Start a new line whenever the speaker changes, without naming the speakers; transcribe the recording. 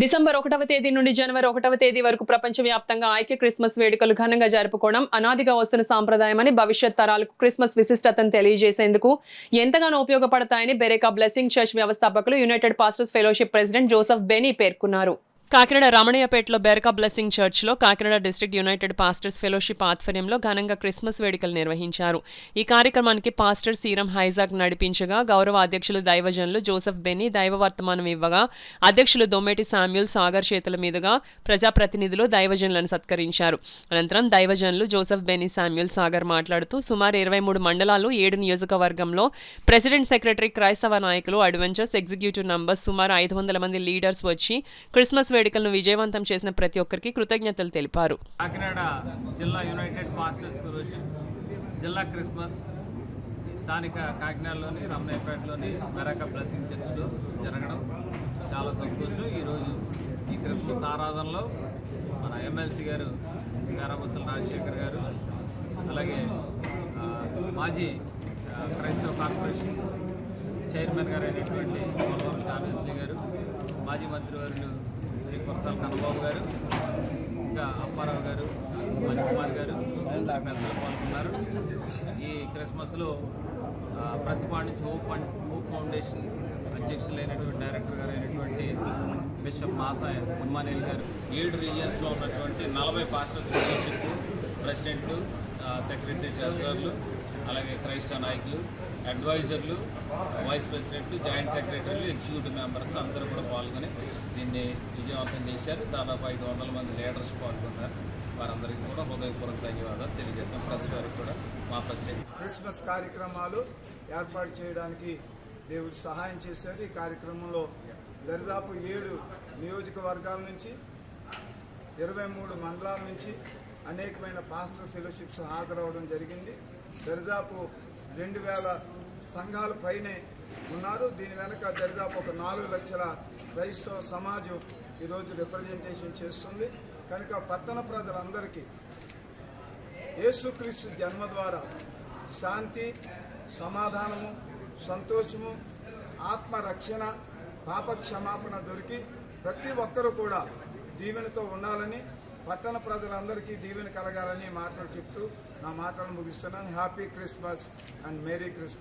December 1వ తేదీ నుండి జనవరి 1వ తేదీ వరకు ప్రపంచవ్యాప్తంగా ఐక్య క్రిస్మస్ వేడుకలు ఘనంగా జరుపుకోవడం అనాదిగా వస్తున్న సాంప్రదాయమని, భవిష్యత్ తరాలకు క్రిస్మస్ విశిష్టతను తెలియజేసేందుకు ఎంతగానో ఉపయోగపడతాయని బెరేకా బ్లెస్సింగ్ చర్చ్ వ్యవస్థాపకులు, United pastors fellowship president Joseph Benny పేర్కొన్నారు. కాకినాడ రమణయ్యపేటలో బెరకా బ్లెస్సింగ్ చర్చ్లో Kakinada district United pastors fellowship ఆధ్వర్యంలో ఘనంగా క్రిస్మస్ వేడుకలు నిర్వహించారు. ఈ కార్యక్రమానికి పాస్టర్ సీరం హైజాక్ నడిపించగా, గౌరవ అధ్యక్షులు దైవజనులు జోసెఫ్ బెనీ దైవ వర్తమానం ఇవ్వగా, అధ్యక్షులు దొమ్మేటి శామ్యూల్ సాగర్ చేతుల మీదుగా ప్రజాప్రతినిధులు దైవజనులను సత్కరించారు. అనంతరం దైవజనులు జోసెఫ్ బెనీ శామ్యూల్ సాగర్ మాట్లాడుతూ, సుమారు 23 మండలాలు, 7 నియోజకవర్గంలో ప్రెసిడెంట్, సెక్రటరీ, క్రైస్తవ నాయకులు, అడ్వెంచర్స్, ఎగ్జిక్యూటివ్ నంబర్స్ సుమారు 500 మంది లీడర్స్ వచ్చి క్రిస్మస్ వేడుకలను విజయవంతం చేసిన ప్రతి ఒక్కరికి కృతజ్ఞతలు తెలిపారు.
కాకినాడ జిల్లా యునైటెడ్ పాస్టర్స్ ఫెలోషిప్ జిల్లా క్రిస్మస్ స్థానిక కాకినాడలోని రమణయ్యపేటలోని బెరకా బ్లెస్సింగ్ చర్చ్లో జరగడం చాలా సంతోషం. ఈరోజు ఈ క్రిస్మస్ ఆరాధనలో మన ఎమ్మెల్సీ గారు గారాబత్తుల రాజశేఖర్ గారు, అలాగే మాజీ క్రైస్తవ కార్పొరేషన్ చైర్మన్ గారు అయినటువంటి పోలవరం కామేశ్వరి గారు, మాజీ మంత్రివర్యులు శ్రీ కురసాల కన్నబాబు గారు, ఇంకా అప్పారావు గారు, మణికుమార్ గారు పెద్దలు పాల్గొన్నారు. ఈ క్రిస్మస్లో ప్రతిపాడు నుంచి హోప్ ఫౌండేషన్ అధ్యక్షులైనటువంటి డైరెక్టర్ గారు అయినటువంటి బిషప్ మాసాయ ఇమ్మానుయేల్ గారు, 7 రీజియన్స్లో ఉన్నటువంటి 40 పాస్టర్స్ ఫెలోషిప్ ప్రెసిడెంట్లు, సెక్రటరీ, ట్రెజరర్లు, అలాగే క్రైస్తవ నాయకులు, అడ్వైజర్లు, వైస్ ప్రెసిడెంట్లు, జాయింట్ సెక్రటరీలు, ఎగ్జిక్యూటివ్ మెంబర్స్ అందరూ కూడా పాల్గొని దీన్ని విజయవంతం చేశారు. దాదాపు 500 మంది లీడర్స్ పాల్గొన్నారు. వారందరికీ కూడా హృదయపూర్వక ధన్యవాదాలు తెలియజేస్తాం. ప్రెస్ వారికి కూడా మా ప్రత్యేక
క్రిస్మస్ కార్యక్రమాలు ఏర్పాటు చేయడానికి దేవుడు సహాయం చేశారు. ఈ కార్యక్రమంలో దరిదాపు 7 నియోజకవర్గాల నుంచి, 23 మండలాల నుంచి అనేకమైన పాస్టర్ ఫెలోషిప్స్ హాజరవడం జరిగింది. దరిదాపు 2000 సంఘాల పైనే ఉన్నారు. దీని వెనక దరిదాపు ఒక 4 లక్షల క్రైస్తవ సమాజం ఈరోజు రిప్రజెంటేషన్ చేస్తుంది. కనుక పట్టణ ప్రజలందరికీ యేసుక్రీస్తు జన్మ ద్వారా శాంతి, సమాధానము, సంతోషము, ఆత్మరక్షణ, పాపక్షమాపణ దొరికి ప్రతి ఒక్కరూ కూడా దీవెనతో ఉండాలని, పట్టణ ప్రజలందరికీ దీవెన కలగాలని మాటలు చెప్తూ నా మాటలు ముగిస్తున్నాను. Happy Christmas and merry Christmas.